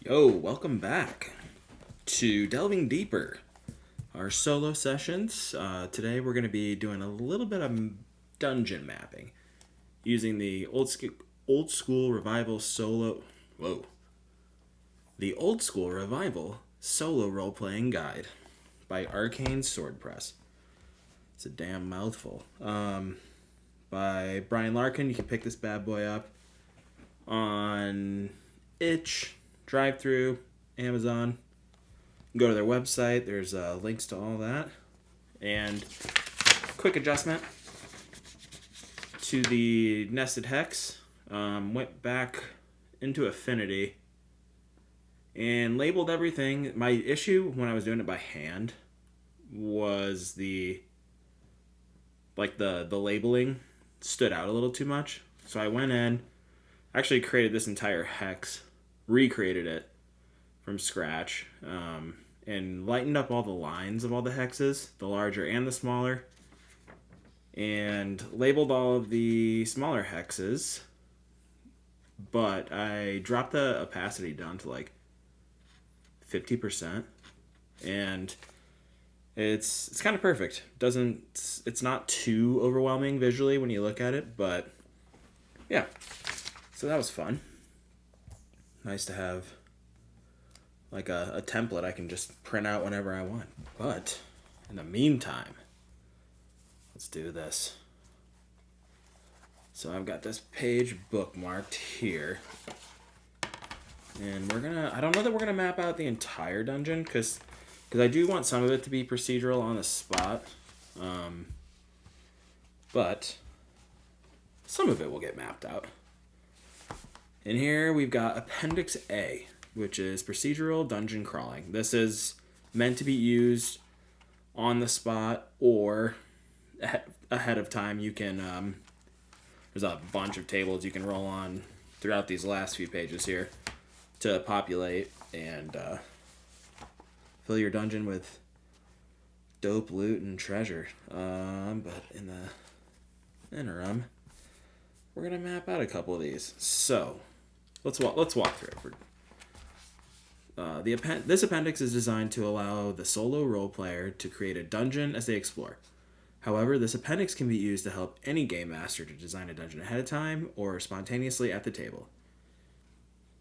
Yo, welcome back to Delving Deeper, our solo sessions. Today we're going to be doing a little bit of dungeon mapping using the old school revival solo. Whoa. The old school revival solo role playing guide by Arcane Sword Press. It's a damn mouthful. By Brian Larkin. You can pick this bad boy up on Itch, Drive Through, Amazon. Go to their website. There's links to all that. And quick adjustment to the nested hex. Went back into Affinity and labeled everything. My issue when I was doing it by hand was the labeling stood out a little too much. So I went in, actually created this entire hex, recreated it from scratch, and lightened up all the lines of all the hexes, the larger and the smaller, and labeled all of the smaller hexes, but I dropped the opacity down to like 50%, and it's kind of perfect. It's not too overwhelming visually when you look at it, but yeah. So that was fun. Nice to have like a template I can just print out whenever I want. But in the meantime, let's do this. So I've got this page bookmarked here. And I don't know that we're gonna map out the entire dungeon, because I do want some of it to be procedural on the spot. But some of it will get mapped out. And here we've got Appendix A, which is procedural dungeon crawling. This is meant to be used on the spot or ahead of time. You can, there's a bunch of tables you can roll on throughout these last few pages here to populate and fill your dungeon with dope loot and treasure. But in the interim, we're gonna map out a couple of these. So let's walk through it. This appendix is designed to allow the solo role player to create a dungeon as they explore. However, this appendix can be used to help any game master to design a dungeon ahead of time or spontaneously at the table.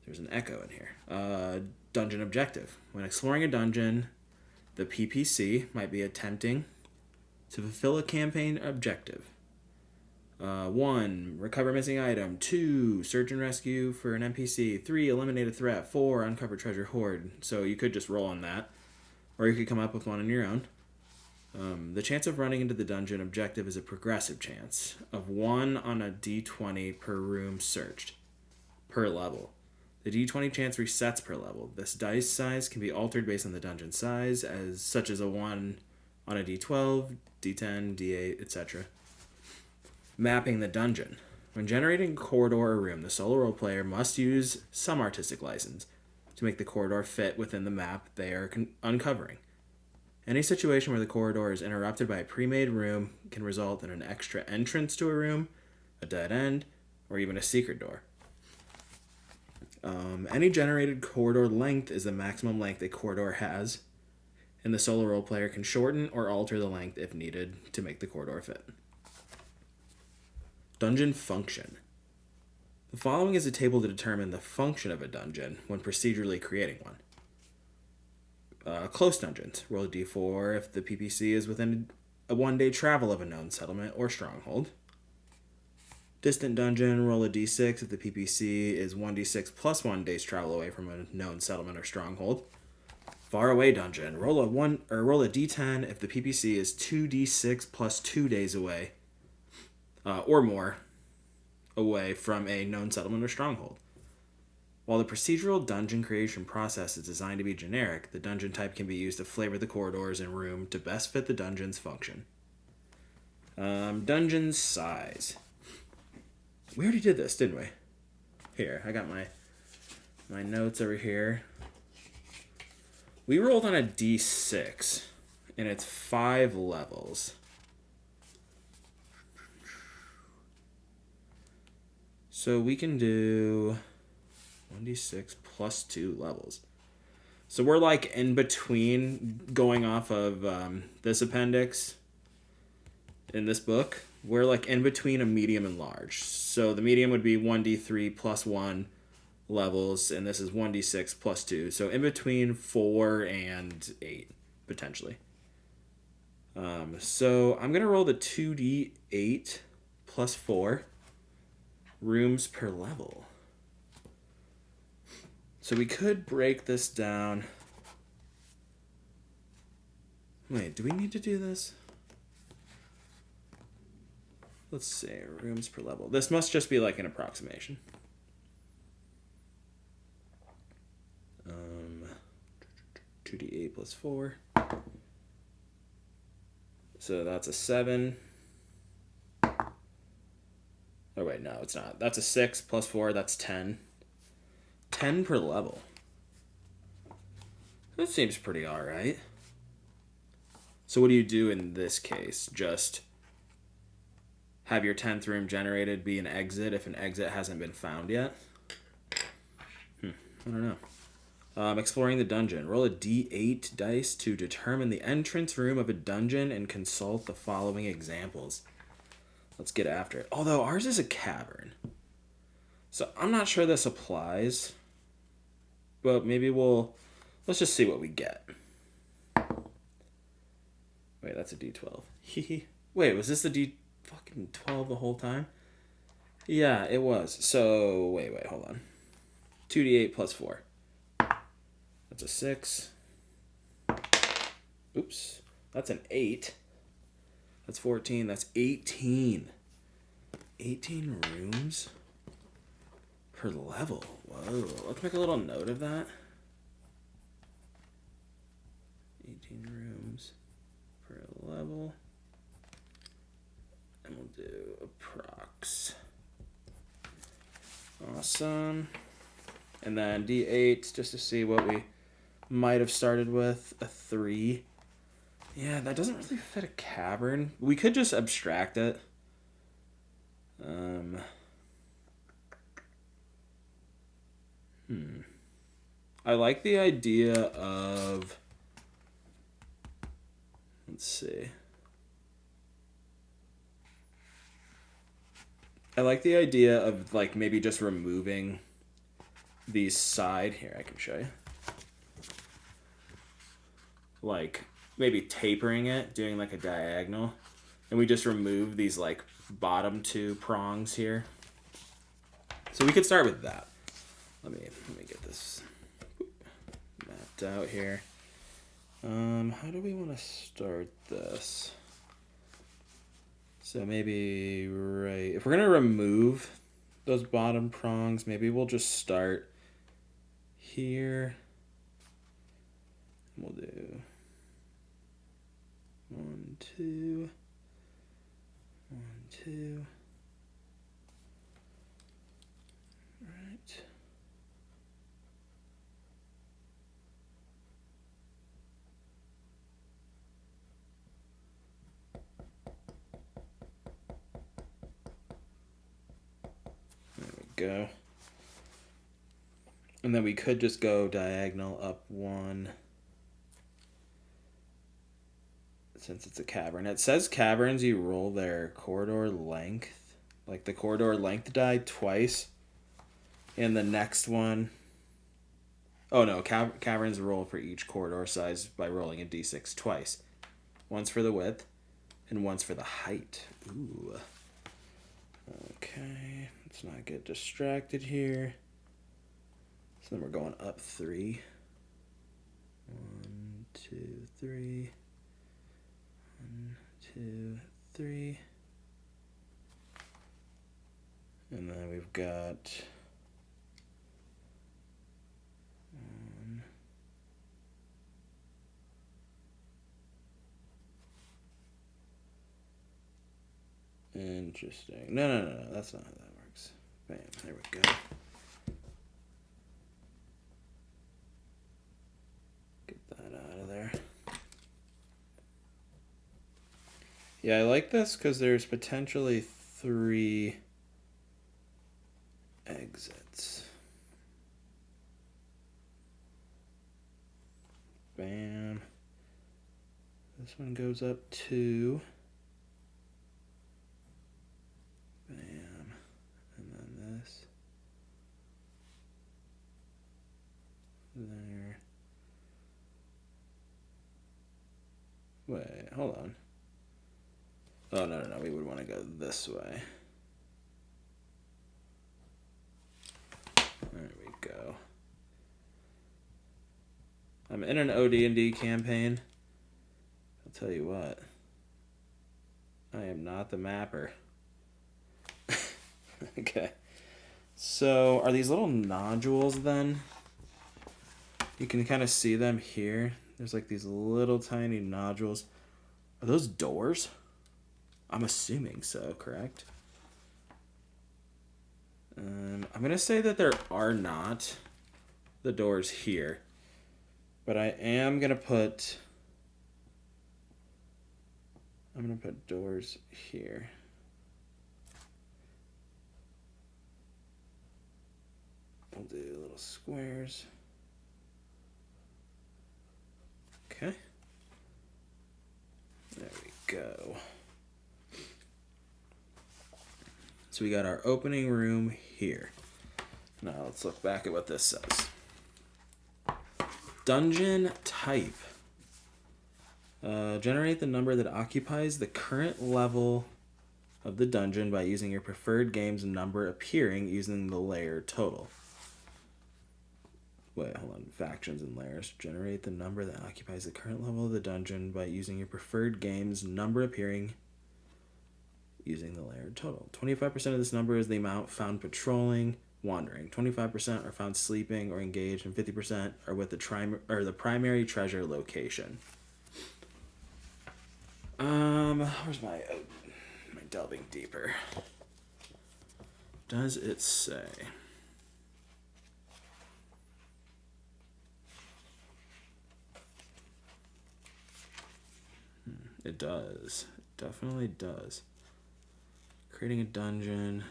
There's an echo in here. Dungeon objective. When exploring a dungeon, the PPC might be attempting to fulfill a campaign objective. 1. Recover missing item. 2. Search and rescue for an NPC. 3. Eliminate a threat. 4. Uncover treasure hoard. So you could just roll on that, or you could come up with one on your own. The chance of running into the dungeon objective is a progressive chance of 1 on a d20 per room searched, per level. The d20 chance resets per level. This dice size can be altered based on the dungeon size, such as a 1 on a d12, d10, d8, etc. Mapping the dungeon. When generating a corridor or room, the solo role player must use some artistic license to make the corridor fit within the map they are uncovering. Any situation where the corridor is interrupted by a pre-made room can result in an extra entrance to a room, a dead end, or even a secret door. Any generated corridor length is the maximum length a corridor has, and the solo role player can shorten or alter the length if needed to make the corridor fit. Dungeon function. The following is a table to determine the function of a dungeon when procedurally creating one. Close dungeons. Roll a d4 if the PPC is within a one-day travel of a known settlement or stronghold. Distant dungeon. Roll a d6 if the PPC is 1d6 plus 1 day's travel away from a known settlement or stronghold. Far away dungeon. Roll a d10 if the PPC is 2d6 plus 2 days away. Or more away from a known settlement or stronghold. While the procedural dungeon creation process is designed to be generic, the dungeon type can be used to flavor the corridors and room to best fit the dungeon's function. Dungeon size. We already did this, didn't we? Here, I got my notes over here. We rolled on a d6, and it's 5 levels. So we can do 1d6 plus 2 levels. So we're like in between, going off of this appendix in this book. We're like in between a medium and large. So the medium would be 1d3 plus 1 levels, and this is 1d6 plus 2. So in between 4 and 8, potentially. So I'm going to roll the 2d8 plus 4 rooms per level. So we could break this down. Wait, do we need to do this? Let's say rooms per level. This must just be like an approximation. 2d8 plus 4. So that's a 7. Oh wait, no, it's not. That's a 6 plus 4, that's 10. 10 per level. That seems pretty alright. So what do you do in this case? Just have your 10th room generated be an exit if an exit hasn't been found yet? I don't know. Exploring the dungeon. Roll a d8 dice to determine the entrance room of a dungeon and consult the following examples. Let's get after it. Although ours is a cavern. So I'm not sure this applies. But maybe let's just see what we get. Wait, that's a d12. Wait, was this the d12 the whole time? Yeah, it was. So, wait, hold on. 2d8 plus 4. That's a 6. Oops. That's an 8. That's 14. That's 18. 18 rooms per level. Whoa. Let's make a little note of that. 18 rooms per level. And we'll do approx. Awesome. And then d8, just to see what we might have started with. A 3. Yeah, that doesn't really fit a cavern. We could just abstract it. I like the idea of... Let's see. I like the idea of like maybe just removing these side... Here, I can show you. Like maybe tapering it, doing like a diagonal. And we just remove these like bottom 2 prongs here. So we could start with that. Let me get this mapped out here. How do we want to start this? So maybe right, if we're gonna remove those bottom prongs, maybe we'll just start here. We'll do 1, 2, 1, 2. Right. There we go. And then we could just go diagonal up 1. Since it's a cavern. It says caverns, you roll their corridor length. Like the corridor length die twice. And the next one... Oh no, caverns roll for each corridor size by rolling a d6 twice. Once for the width, and once for the height. Ooh. Okay, let's not get distracted here. So then we're going up 3. 1, 2, 3. 1, 2, 3. And then we've got 1. Interesting. No. That's not how that works. Bam. There we go. Get that out of there. Yeah, I like this because there's potentially 3 exits. Bam. This one goes up 2. Bam. And then this. There. Wait, hold on. Oh, no. We would want to go this way. There we go. I'm in an OD&D campaign. I'll tell you what. I am not the mapper. Okay. So, are these little nodules then? You can kind of see them here. There's like these little tiny nodules. Are those doors? I'm assuming so, correct? I'm going to say that there are not the doors here. But I am going to put... I'm going to put doors here. We'll do little squares. Okay. There we go. So we got our opening room here. Now let's look back at what this says. Dungeon type. Generate the number that occupies the current level of the dungeon by using your preferred game's number appearing using the layer total. Wait, hold on. Factions and layers. Generate the number that occupies the current level of the dungeon by using your preferred game's number appearing using the layer total. 25% of this number is the amount found patrolling, wandering. 25% are found sleeping or engaged, and 50% are with the primary treasure location. Where's my delving deeper? Does it say? It does. It definitely does. Creating a dungeon.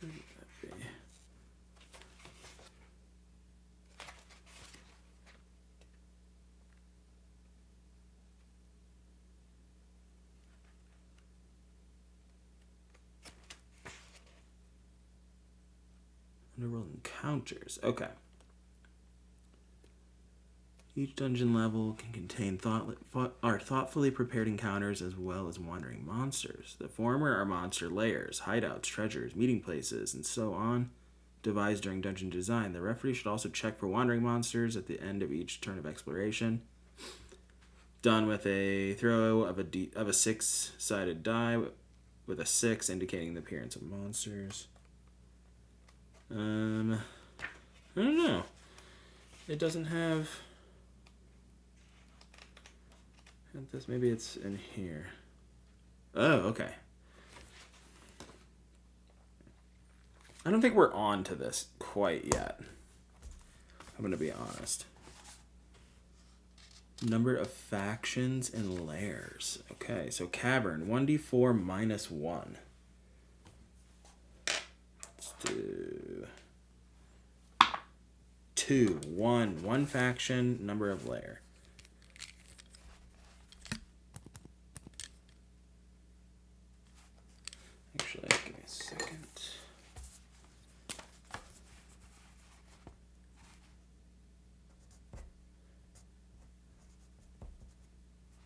Where would that be? Underworld encounters. Okay. Each dungeon level can contain thoughtfully prepared encounters as well as wandering monsters. The former are monster lairs, hideouts, treasures, meeting places, and so on, devised during dungeon design. The referee should also check for wandering monsters at the end of each turn of exploration. Done with a throw of a 6-sided die with a 6 indicating the appearance of monsters. I don't know. It doesn't have... This, maybe it's in here. Oh, okay. I don't think we're on to this quite yet. I'm going to be honest. Number of factions and lairs. Okay, so cavern, 1d4 minus 1. Let's do 2, 1. One faction, number of lair. Actually, give me a second.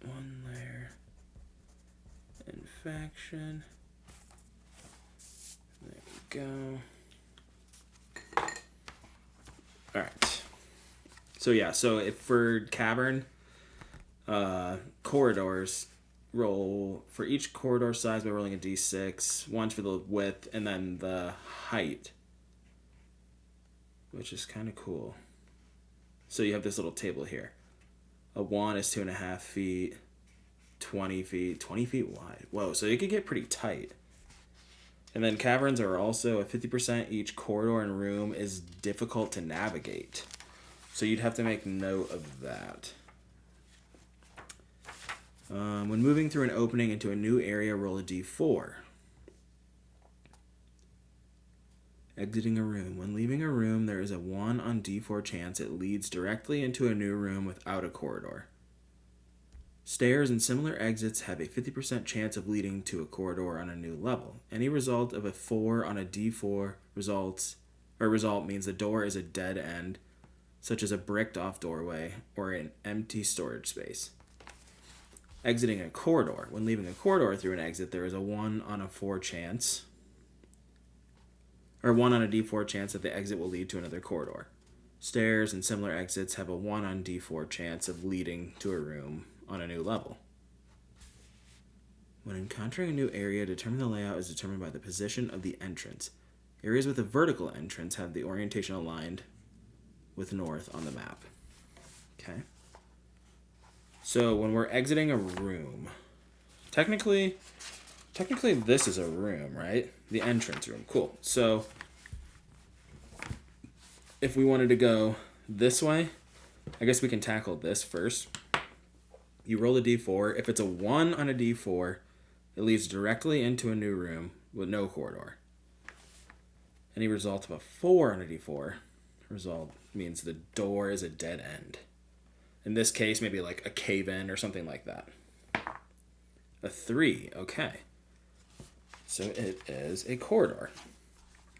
One layer and faction. There we go. All right. So yeah, so if for cavern, corridors, roll for each corridor size by rolling a d6, once for the width, and then the height, which is kind of cool. So you have this little table here. A 1 is 2.5 feet, 20 feet wide. Whoa, so it could get pretty tight. And then caverns are also at 50% each corridor and room is difficult to navigate. So you'd have to make note of that. When moving through an opening into a new area, roll a d4. Exiting a room. When leaving a room, there is a 1 on d4 chance it leads directly into a new room without a corridor. Stairs and similar exits have a 50% chance of leading to a corridor on a new level. Any result of a 4 on a d4 result means the door is a dead end, such as a bricked off doorway or an empty storage space. Exiting a corridor. When leaving a corridor through an exit, there is a 1 on a 4 chance, or 1 on a d4 chance that the exit will lead to another corridor. Stairs and similar exits have a 1 on d4 chance of leading to a room on a new level. When encountering a new area, determine the layout is determined by the position of the entrance. Areas with a vertical entrance have the orientation aligned with north on the map. Okay. So when we're exiting a room, technically this is a room, right? The entrance room. Cool. So if we wanted to go this way, I guess we can tackle this first. You roll a d4. If it's a 1 on a d4, it leads directly into a new room with no corridor. Any result of a 4 on a d4 result means the door is a dead end. In this case, maybe like a cave-in or something like that. A 3, okay. So it is a corridor.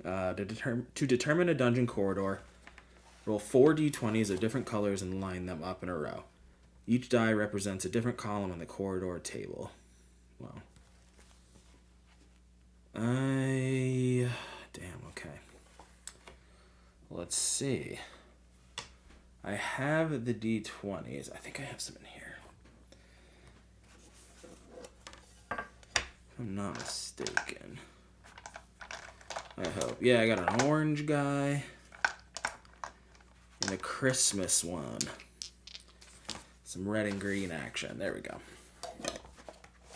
To determine a dungeon corridor, roll 4 d20s of different colors and line them up in a row. Each die represents a different column on the corridor table. Wow. Damn, okay. Let's see. I have the d20s. I think I have some in here. If I'm not mistaken. I hope. Yeah, I got an orange guy. And a Christmas one. Some red and green action. There we go.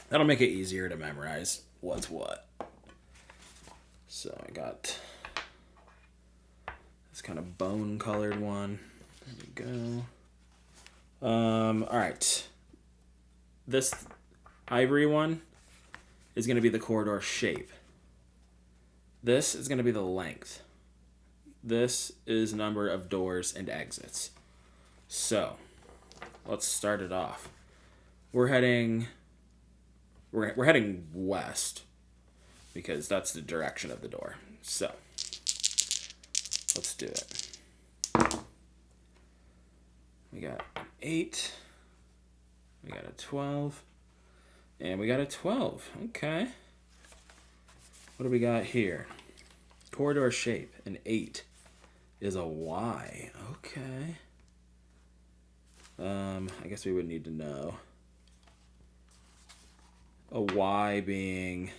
That'll make it easier to memorize what's what. So I got this kind of bone colored one. There we go. Alright. This ivory one is going to be the corridor shape. This is going to be the length. This is number of doors and exits. So let's start it off. We're heading west because that's the direction of the door. So let's do it. We got an 8. We got a 12. And we got a 12. Okay. What do we got here? Corridor shape. An 8 is a Y. Okay. I guess we would need to know. A Y being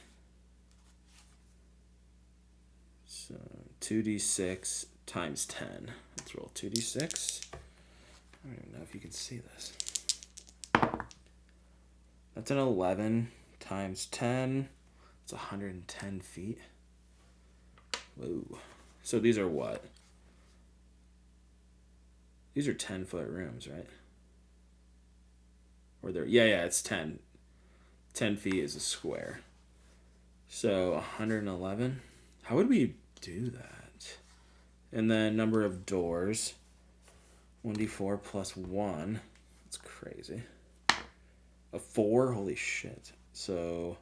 2d6 times 10. Let's roll 2d6. I don't even know if you can see this. That's an 11 times 10. It's 110 feet. Whoa. So these are what? These are 10-foot rooms, right? Or they're, yeah, it's 10. 10 feet is a square. So 111. How would we do that? And then number of doors. 1d4 plus 1. That's crazy. A 4? Holy shit. So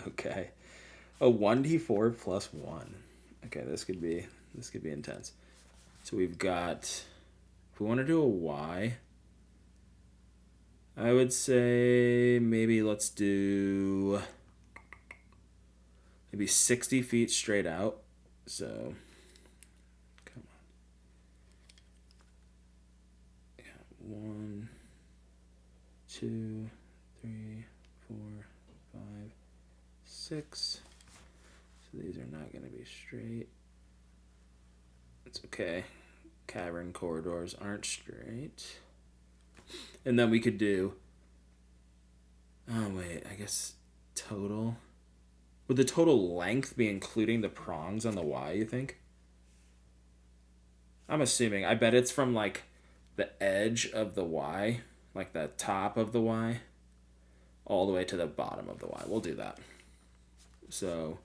okay. A 1d4 plus 1. Okay, this could be intense. So we've got, if we want to do a Y, I would say maybe let's do maybe 60 feet straight out. So come on. Yeah, 1, 2, 3, 4, 5, 6. So these are not going to be straight. It's okay. Cavern corridors aren't straight. And then we could do, oh wait, I guess total. Would the total length be including the prongs on the Y, you think? I'm assuming. I bet it's from like the edge of the Y, like the top of the Y, all the way to the bottom of the Y. We'll do that. So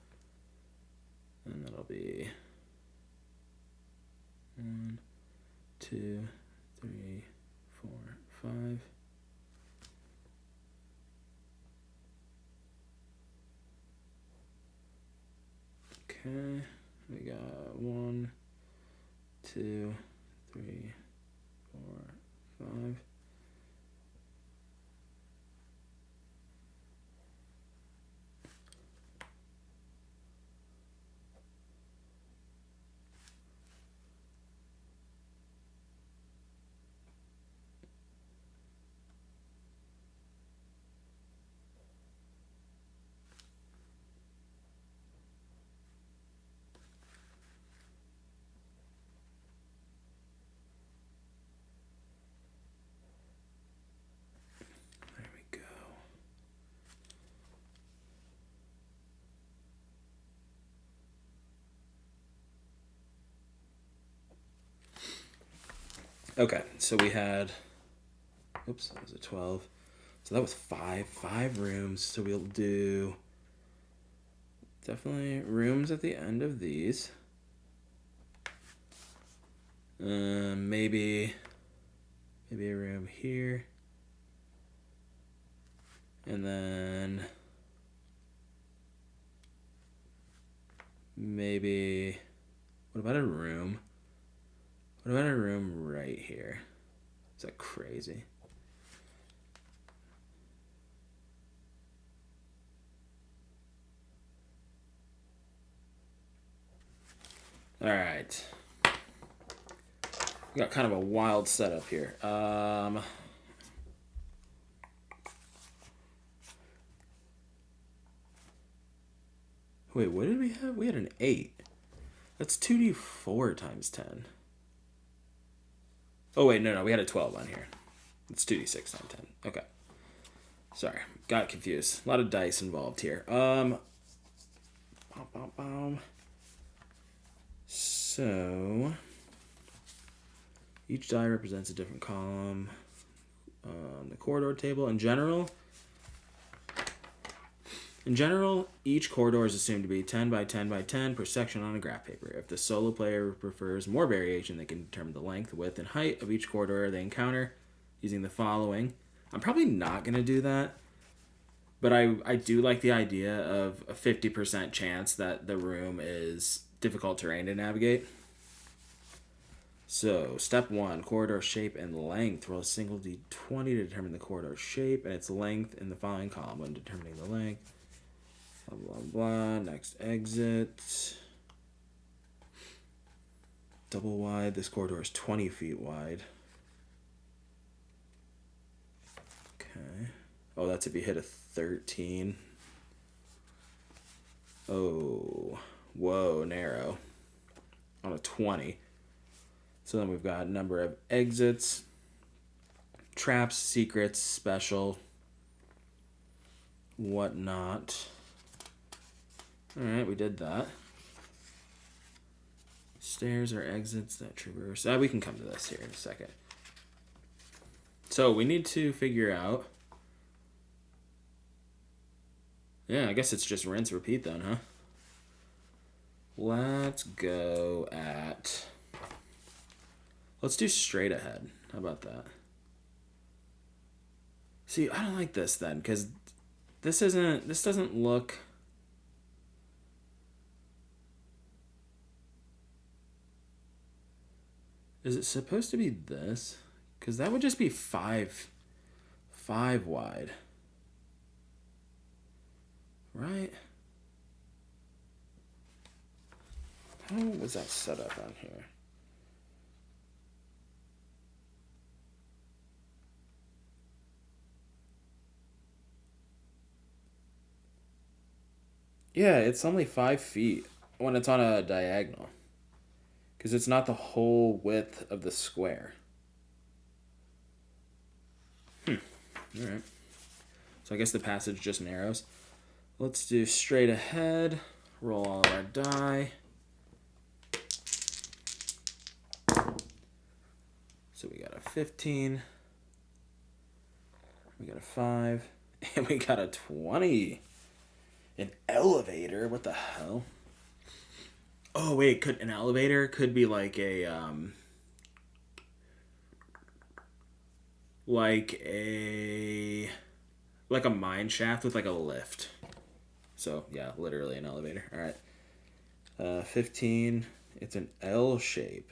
And that'll be 1, 2, 3, 4, 5. Okay, we got 1, 2, 3, 4, 5. There we go. Okay, so we had, oops, that was a 12. So that was five rooms. So we'll do definitely rooms at the end of these. Maybe a room here. And then maybe, what about a room? What about a room right here? Is that crazy? All right. We got kind of a wild setup here. Wait, what did we have? We had an 8. That's 2d4 times 10. Oh, wait, no, we had a 12 on here. It's 2d6 times 10. Okay. Sorry, got confused. A lot of dice involved here. So, each die represents a different column on the corridor table. In general, each corridor is assumed to be 10 by 10 by 10 per section on a graph paper. If the solo player prefers more variation, they can determine the length, width, and height of each corridor they encounter using the following. I'm probably not going to do that, but I do like the idea of a 50% chance that the room is difficult terrain to navigate. So, step 1, corridor shape and length. Roll a single d20 to determine the corridor shape and its length in the following column when determining the length. Blah, blah, blah. Next exit. Double wide. This corridor is 20 feet wide. Okay. Oh, that's if you hit a 13. Oh. Whoa, narrow. On a 20. So then we've got number of exits, traps, secrets, special, whatnot. All right, we did that. Stairs are exits that traverse. We can come to this here in a second. So we need to figure out. Yeah, I guess it's just rinse, repeat then, huh? Let's go at. Let's do straight ahead. How about that? See, I don't like this then, because this doesn't look. Is it supposed to be this? Because that would just be 5 wide. Right? How was that set up on here? Yeah, it's only 5 feet when it's on a diagonal. Because it's not the whole width of the square. Alright. So I guess the passage just narrows. Let's do straight ahead. Roll all of our die. So we got a 15. We got a 5. And we got a 20. An elevator? What the hell? Oh wait, could an elevator could be like a like a mine shaft with like a lift. So yeah, literally an elevator. All right. 15. It's an L shape.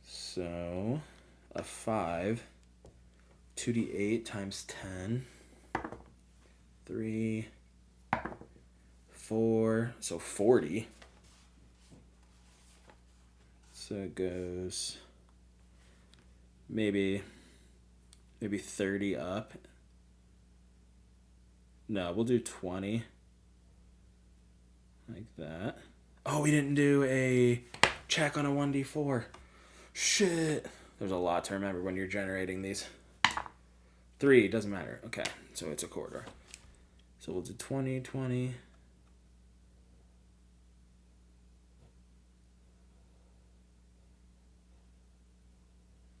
So a 5. 2d8 times 10. 3. 4. So 40. So it goes maybe 30 up. No, we'll do 20. Like that. Oh, we didn't do a check on a 1d4. Shit. There's a lot to remember when you're generating these. 3, doesn't matter. Okay, so it's a corridor. So we'll do 20, 20.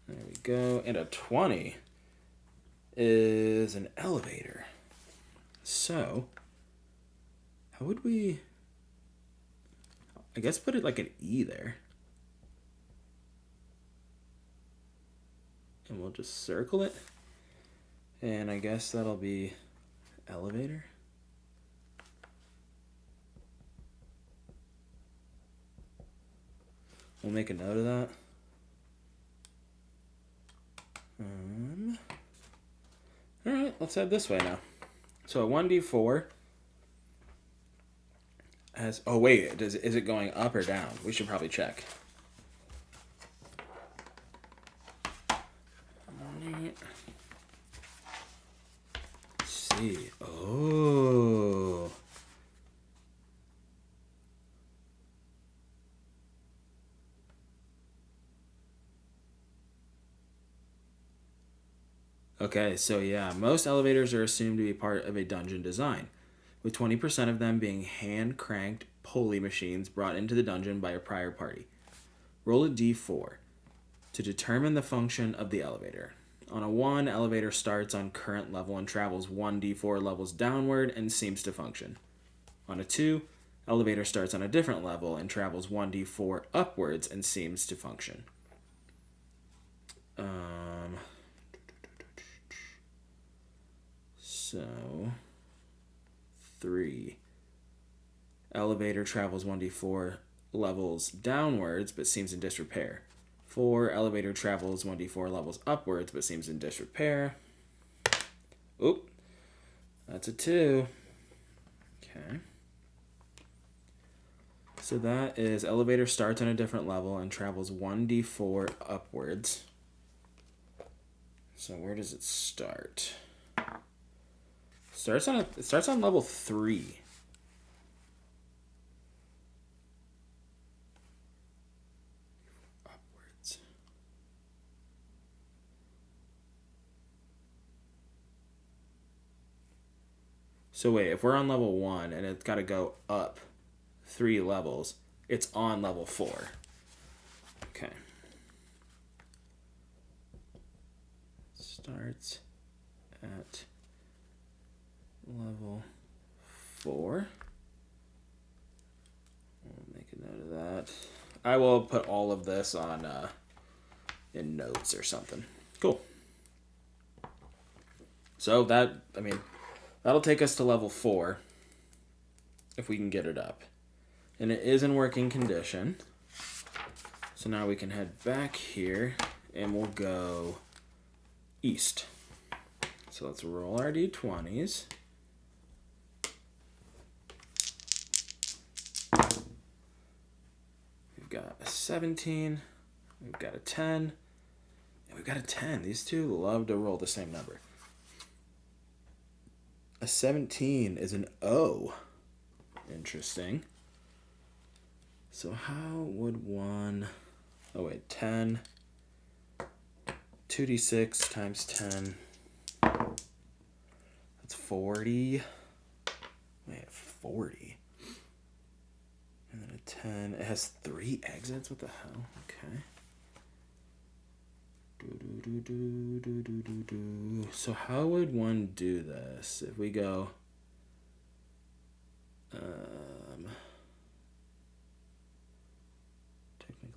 There we go. And a 20 is an elevator. So, how would we... I guess put it like an E there. And we'll just circle it. And I guess that'll be elevator. We'll make a note of that. Alright, let's head this way now. So a 1d4 has... Oh wait, is it going up or down? We should probably check. Let's see. Oh... Okay, so yeah, most elevators are assumed to be part of a dungeon design, with 20% of them being hand-cranked pulley machines brought into the dungeon by a prior party. Roll a d4 to determine the function of the elevator. On a 1, elevator starts on current level and travels 1d4 levels downward and seems to function. On a 2, elevator starts on a different level and travels 1d4 upwards and seems to function. So, 3. Elevator travels 1d4 levels downwards but seems in disrepair. 4. Elevator travels 1d4 levels upwards but seems in disrepair. Oop. That's a 2. Okay. So that is elevator starts on a different level and travels 1d4 upwards. So where does it start? It starts on level 3. Upwards. So wait, if we're on level 1 and it's got to go up 3 levels, it's on level 4. Okay. Starts at level 4. We'll make a note of that. I will put all of this on in notes or something. Cool. So that'll take us to level 4 if we can get it up. And it is in working condition. So now we can head back here and we'll go east. So let's roll our d20s. We've got a 17, we've got a 10, and we've got a 10. These two love to roll the same number. A 17 is an O. Interesting. So how would one... Oh wait, 10. 2d6 times 10. That's 40. Wait, 40. And then a 10. It has 3 exits? What the hell? Okay. So how would one do this? If we go...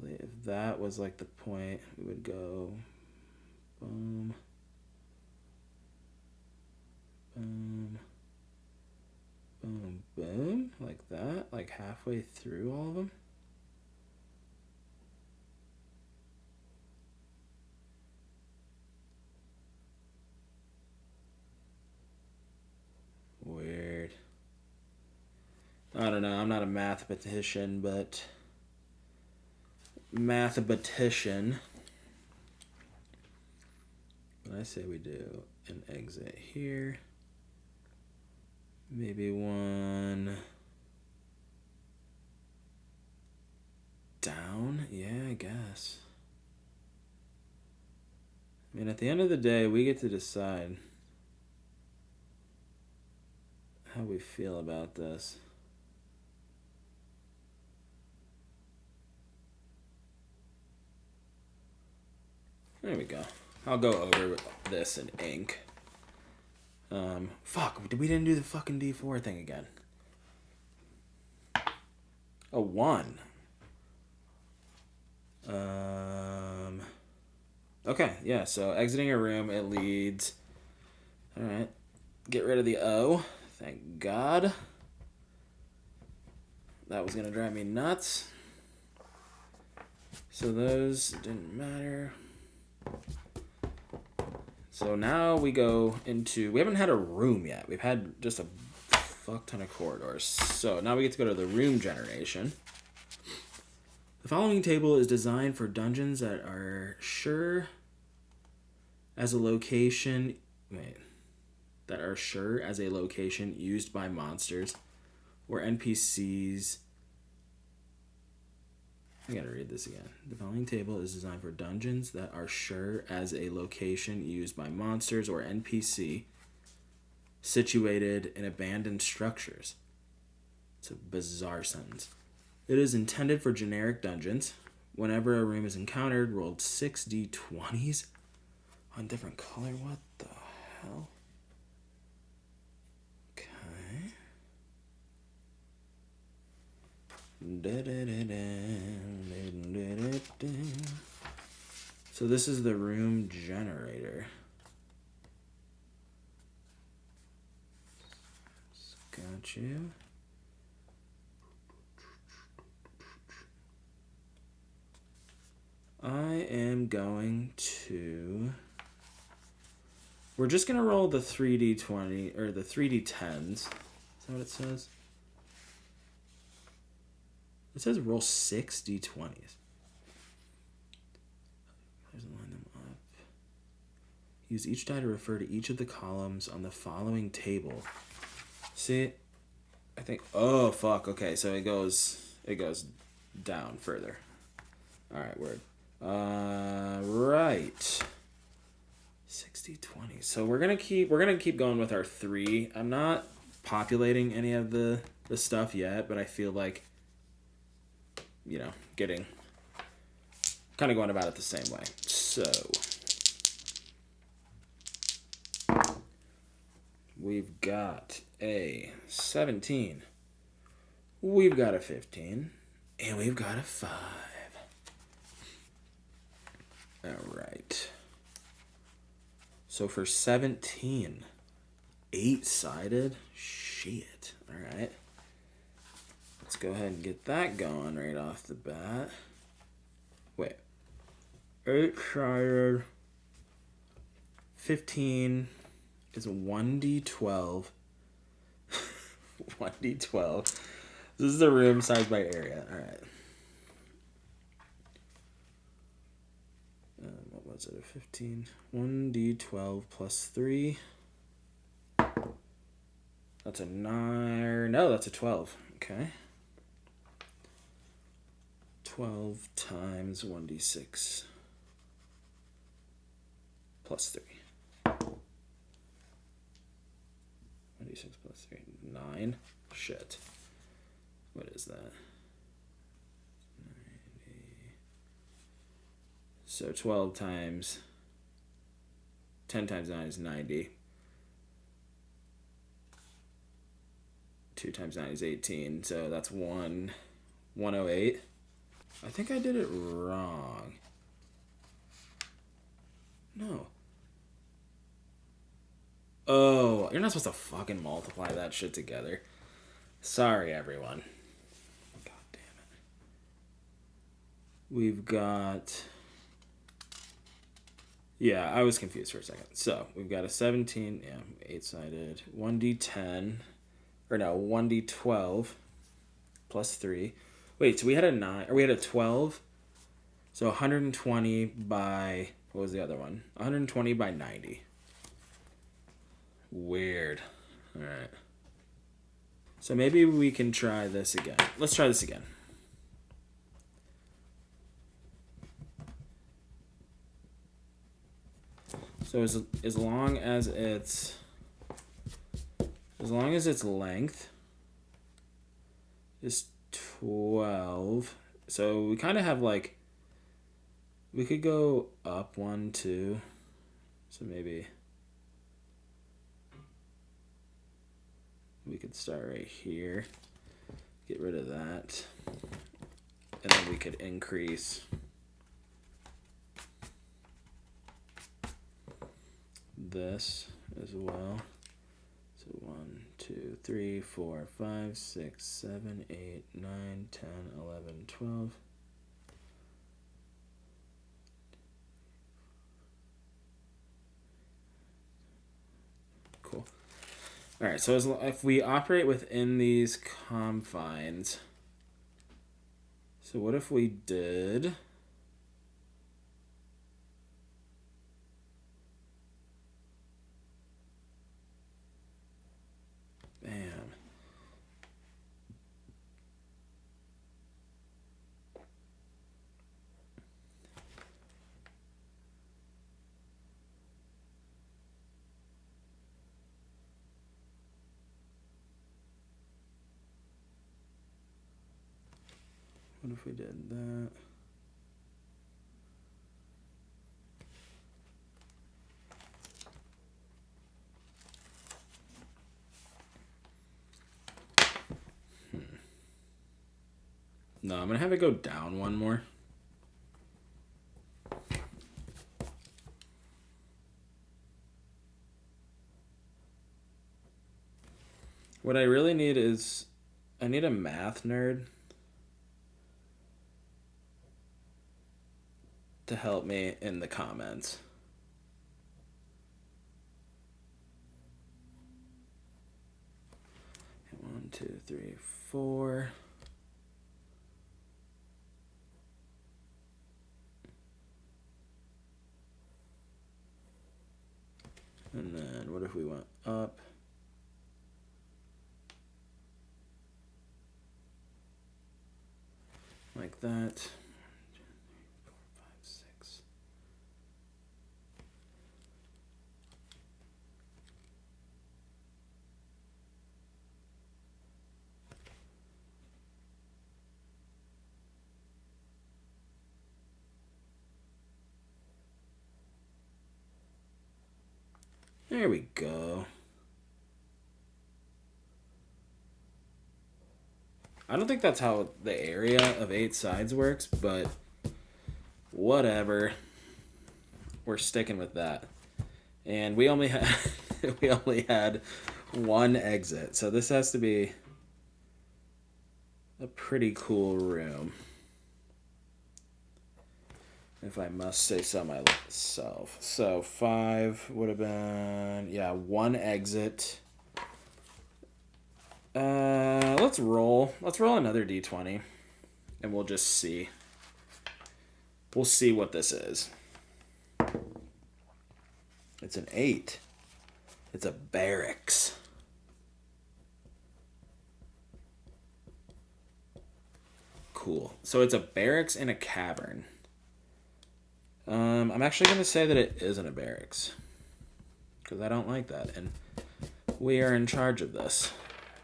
basically, if that was like the point, we would go boom, boom, boom, boom, like that, like halfway through all of them. Weird. I don't know, I'm not a mathematician, but mathematician. But I say we do an exit here. Maybe one down? Yeah, I guess. I mean, at the end of the day, we get to decide how we feel about this. There we go. I'll go over this in ink. Fuck, we didn't do the fucking D4 thing again. A 1. Okay, yeah, so exiting a room, it leads. Alright. Get rid of the O. Thank God. That was gonna drive me nuts. So those didn't matter. So now we go into, we haven't had a room yet. We've had just a fuck ton of corridors. So now we get to go to the room generation. The following table is designed for dungeons that are sure as a location, that are sure as a location used by monsters or NPCs. I gotta read this again. The following table is designed for dungeons that are sure as a location used by monsters or NPC situated in abandoned structures. It's a bizarre sentence. It is intended for generic dungeons. Whenever a room is encountered, roll 6d20s on different color. What the hell? Okay. So this is the room generator. Got you. I am going to... We're just going to roll the 3d20, or the 3d10s. Is that what it says? It says roll 6 d20s. Line them up. Use each die to refer to each of the columns on the following table. See, I think. Oh fuck. Okay, so it goes down further. All right, word. Right. 60-20. So we're gonna keep going with our 3. I'm not populating any of the stuff yet, but I feel like, you know, getting kind of going about it the same way. So we've got a 17, we've got a 15, and we've got a 5. All right. So for 17, 8-sided. Shit. All right. Let's go ahead and get that going right off the bat. Wait. 8-sided. 15 is 1d12. 1d12. This is the room size by area. All right. What was it? A 15. 1d12 plus 3. That's a 9. No, that's a 12. Okay. 12 times 1d6 plus 3. 1d6 plus 3. 9. Shit. What is that? 90. So 12 times 10 times 9 is 90. 2 times 9 is 18. So that's 108. I think I did it wrong. No. Oh, you're not supposed to fucking multiply that shit together. Sorry, everyone. God damn it. We've got... Yeah, I was confused for a second. So, we've got a 17, 8-sided, 1d10, or no, 1d12, plus 3. Wait, so we had a 9, or we had a 12? So 120 by, what was the other one? 120 by 90. Weird. Alright. So maybe we can try this again. Let's try this again. So as long as its length is 12, so we kind of have like, we could go up 1, 2, so maybe we could start right here, get rid of that, and then we could increase this as well. So 1, 2, 3, 4, 5, 6, 7, 8, 9, 10, 11, 12. Cool. All right, so if we operate within these confines, so what if we did... Bam. What if we did that? No, I'm going to have it go down one more. What I really need is, I need a math nerd to help me in the comments. One, two, three, 4. And then what if we went up? Like that. 1, 2, 3, 4, 5, 6. There we go. I don't think that's how the area of 8 sides works, but whatever. We're sticking with that. And we only had we only had one exit, so this has to be a pretty cool room, if I must say so myself. So 5 would have been, yeah, 1 exit. Let's roll. Let's roll another d20, and we'll just see. We'll see what this is. It's an 8. It's a barracks. Cool. So it's a barracks in a cavern. I'm actually going to say that it isn't a barracks, because I don't like that, and we are in charge of this.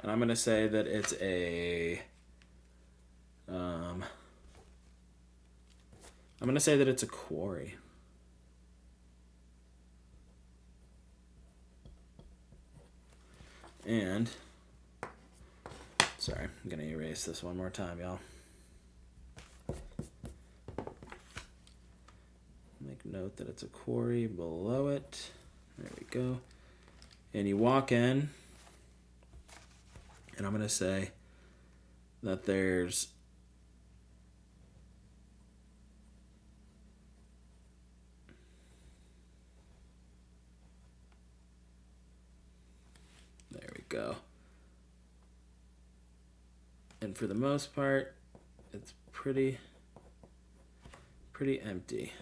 And I'm going to say that it's a... I'm going to say that it's a quarry. And... Sorry, I'm going to erase this one more time, y'all. note that it's a quarry below it. There we go. And you walk in, and I'm going to say that there's there we go. And for the most part, it's pretty empty.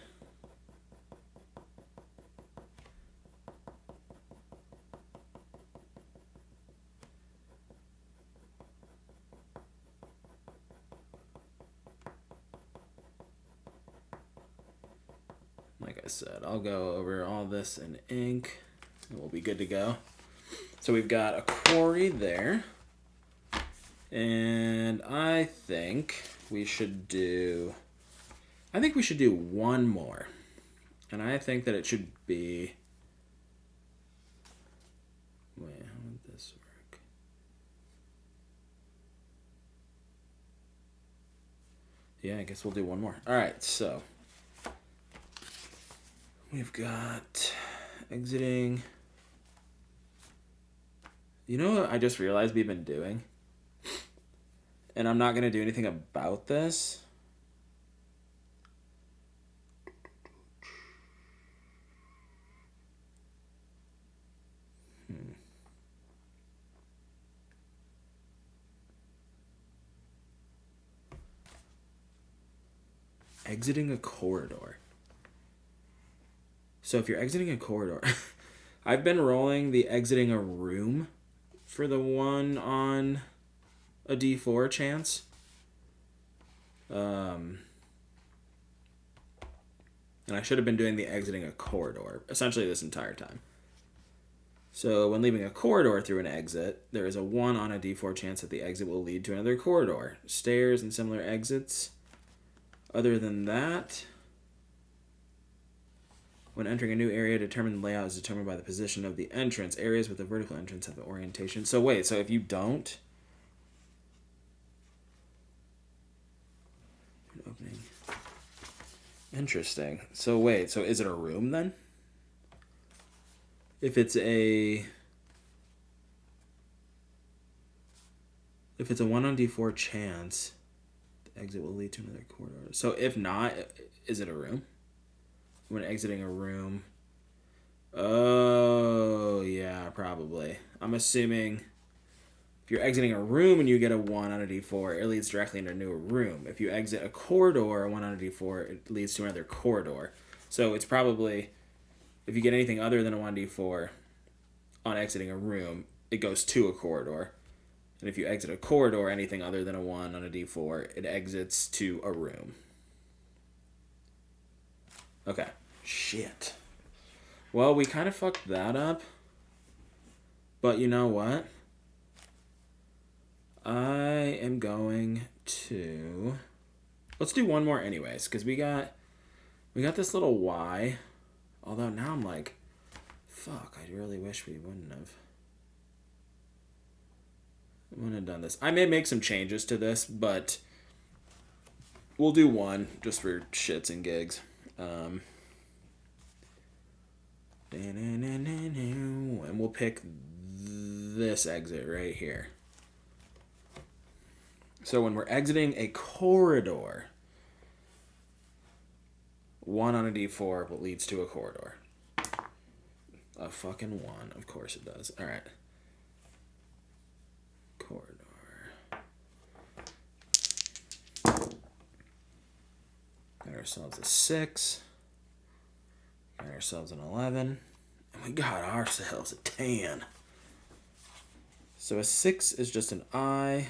Like I said, I'll go over all this in ink and we'll be good to go. So we've got a quarry there. And I think we should do one more. And I think that it should be, wait, how would this work? Yeah, I guess we'll do one more. All right, so we've got exiting. You know what I just realized we've been doing? And I'm not going to do anything about this. Exiting a corridor. So if you're exiting a corridor, I've been rolling the exiting a room for the one on a D4 chance. And I should have been doing the exiting a corridor essentially this entire time. So when leaving a corridor through an exit, there is a 1 on a D4 chance that the exit will lead to another corridor. Stairs and similar exits. Other than that, when entering a new area, determined layout is determined by the position of the entrance. Areas with a vertical entrance have an orientation. So wait, so if you don't... Opening. Interesting. So wait, so is it a room then? If it's a 1 on D4 chance, the exit will lead to another corridor. So if not, is it a room? When exiting a room. Oh, yeah, probably. I'm assuming if you're exiting a room and you get a 1 on a D4, it leads directly into a new room. If you exit a corridor, a 1 on a D4, it leads to another corridor. So it's probably, if you get anything other than a 1d4 on exiting a room, it goes to a corridor. And if you exit a corridor, anything other than a 1 on a d4, it exits to a room. Okay. Shit. Well, we kind of fucked that up. But you know what? I am going to... Let's do one more anyways, because we got this little Y. Although now I'm like, fuck, I really wish we wouldn't have done this. I may make some changes to this, but we'll do one just for shits and gigs. And we'll pick this exit right here. So when we're exiting a corridor, 1 on a d4 what leads to a corridor. A fucking 1, of course it does. All right. Corridor. Got ourselves a 6. Got ourselves an 11. And we got ourselves a 10. So a 6 is just an I.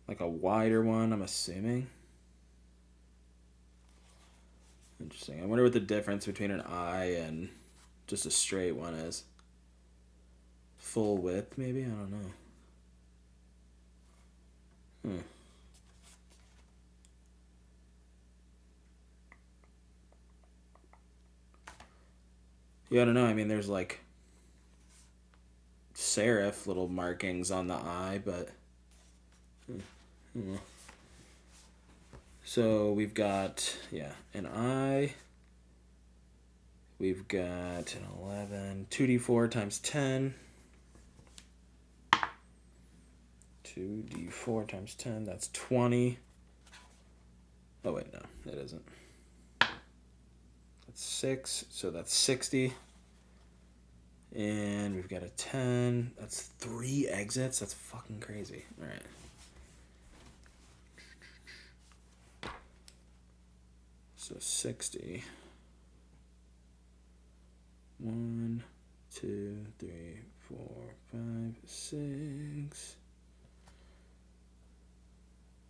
Like a wider one, I'm assuming. Interesting. I wonder what the difference between an I and just a straight one is. Full width, maybe? I don't know. Yeah, I don't know. I mean, there's like serif little markings on the I, but... So we've got, yeah, an I. We've got an 11. 2d4 times 10. 2d4 times 10, that's 20. Oh, wait, no, it isn't. That's 6, so that's 60. And we've got a 10. That's 3 exits. That's fucking crazy. All right. So 60. 1, 2, 3, 4, 5, 6.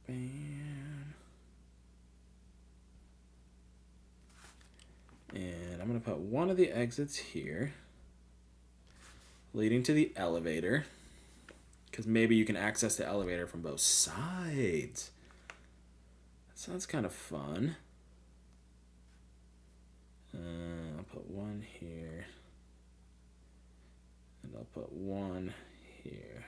Bam. And I'm going to put one of the exits here, leading to the elevator, because maybe you can access the elevator from both sides. That sounds kind of fun. I'll put one here, and I'll put one here.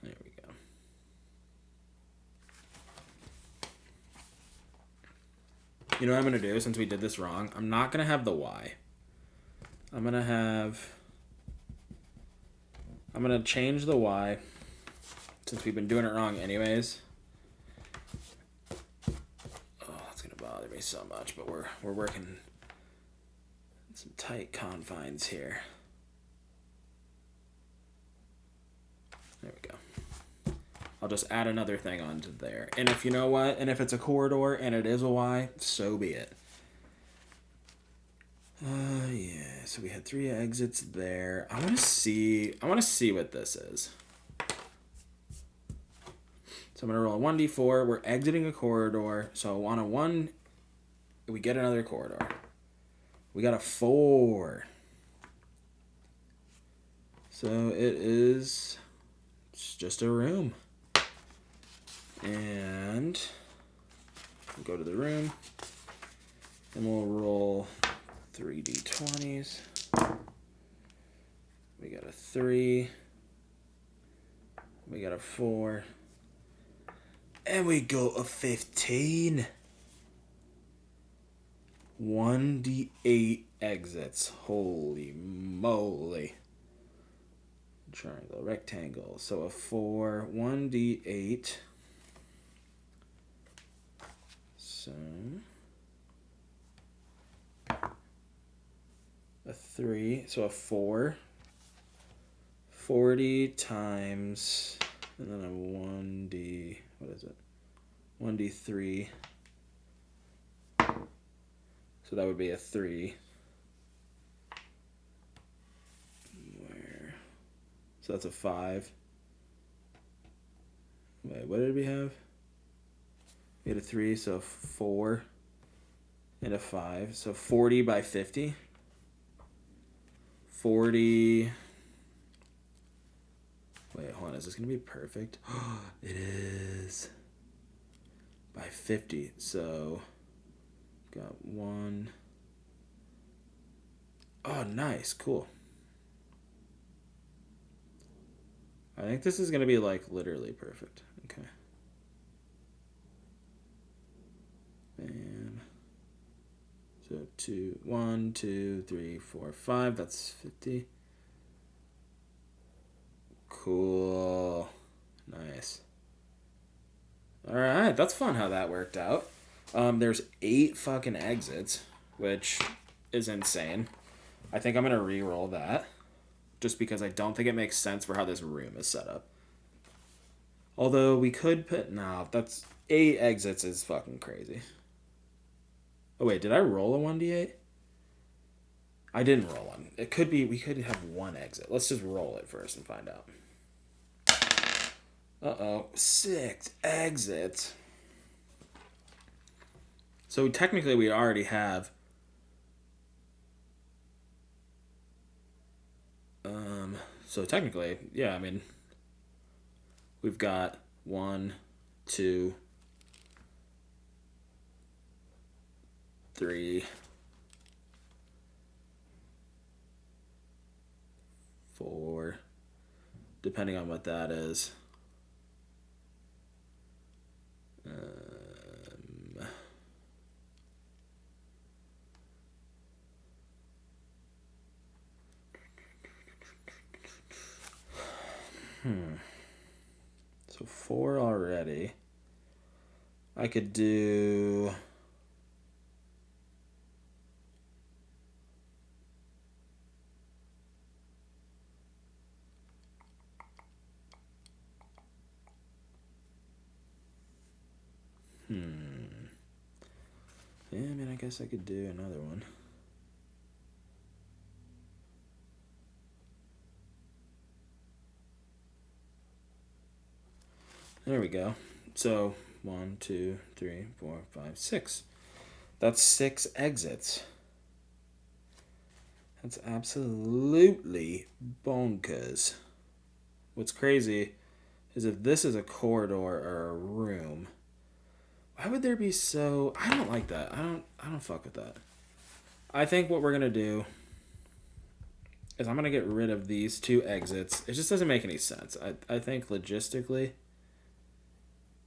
There we go. You know what I'm going to do, since we did this wrong? I'm not going to have the Y. I'm going to change the Y, since we've been doing it wrong anyways. Oh, that's going to bother me so much, but we're working in some tight confines here. There we go. I'll just add another thing onto there. And if you know what, and if it's a corridor and it is a Y, so be it. Yeah, so we had 3 exits there. I want to see what this is. So I'm going to roll a 1d4. We're exiting a corridor. So on a 1, we get another corridor. We got a 4. So it's just a room. And we'll go to the room, and we'll roll 3d20s. We got a 3. We got a 4. And we go a 15. 1d8 exits. Holy moly. Triangle, rectangle. So a 4, 1d8. So a 3, so a 4. 40 times, and then a 1d, what is it? 1d3. So that would be a 3. So that's a 5. Wait, what did we have? We had a 3, so 4 and a 5. So 40 by 50. 40. Wait, hold on. Is this going to be perfect? It is. By 50. So got 1. Oh, nice. Cool. I think this is going to be like literally perfect. Okay. Bam. So 2, 1, 2, 3, 4, 5. That's 50. Cool. Nice. All right, that's fun how that worked out. There's 8 fucking exits, which is insane. I think I'm gonna re-roll that, just because I don't think it makes sense for how this room is set up. Although we could put that's 8 exits is fucking crazy. Oh wait, did I roll a 1d8? I didn't roll one. It could be we could have 1 exit. Let's just roll it first and find out. Uh-oh, 6 exits. So technically we already have so technically, yeah, I mean we've got 1, 2, 3, 4, depending on what that is. So 4 already. I could do... Yeah, I mean, I guess I could do another one. There we go. So 1, 2, 3, 4, 5, 6. That's 6 exits. That's absolutely bonkers. What's crazy is if this is a corridor or a room, why would there be so... I don't like that. I don't fuck with that. I think what we're going to do is I'm going to get rid of these 2 exits. It just doesn't make any sense. I think logistically,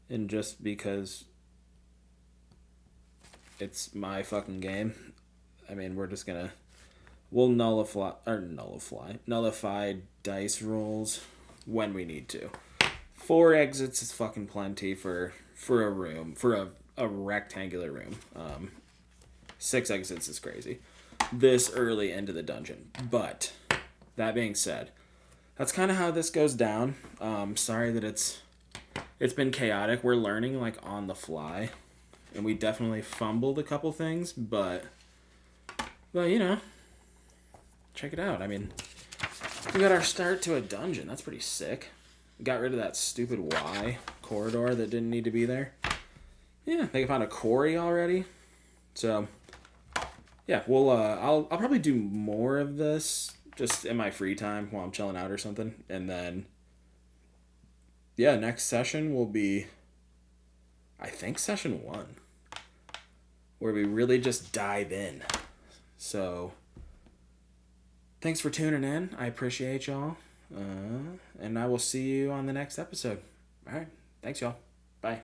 and just because it's my fucking game, I mean, we're just going to... We'll nullify dice rolls when we need to. 4 exits is fucking plenty for a room, for a rectangular room. 6 exits is crazy this early into the dungeon. But that being said, that's kind of how this goes down. Sorry that it's been chaotic. We're learning like on the fly, and we definitely fumbled a couple things, but you know, check it out. I mean, we got our start to a dungeon. That's pretty sick. Got rid of that stupid Y corridor that didn't need to be there. Yeah, they found a quarry already. So, yeah, we'll I'll probably do more of this just in my free time while I'm chilling out or something. And then, yeah, next session will be, I think, session 1, where we really just dive in. So, thanks for tuning in. I appreciate y'all. And I will see you on the next episode. All right. Thanks, y'all.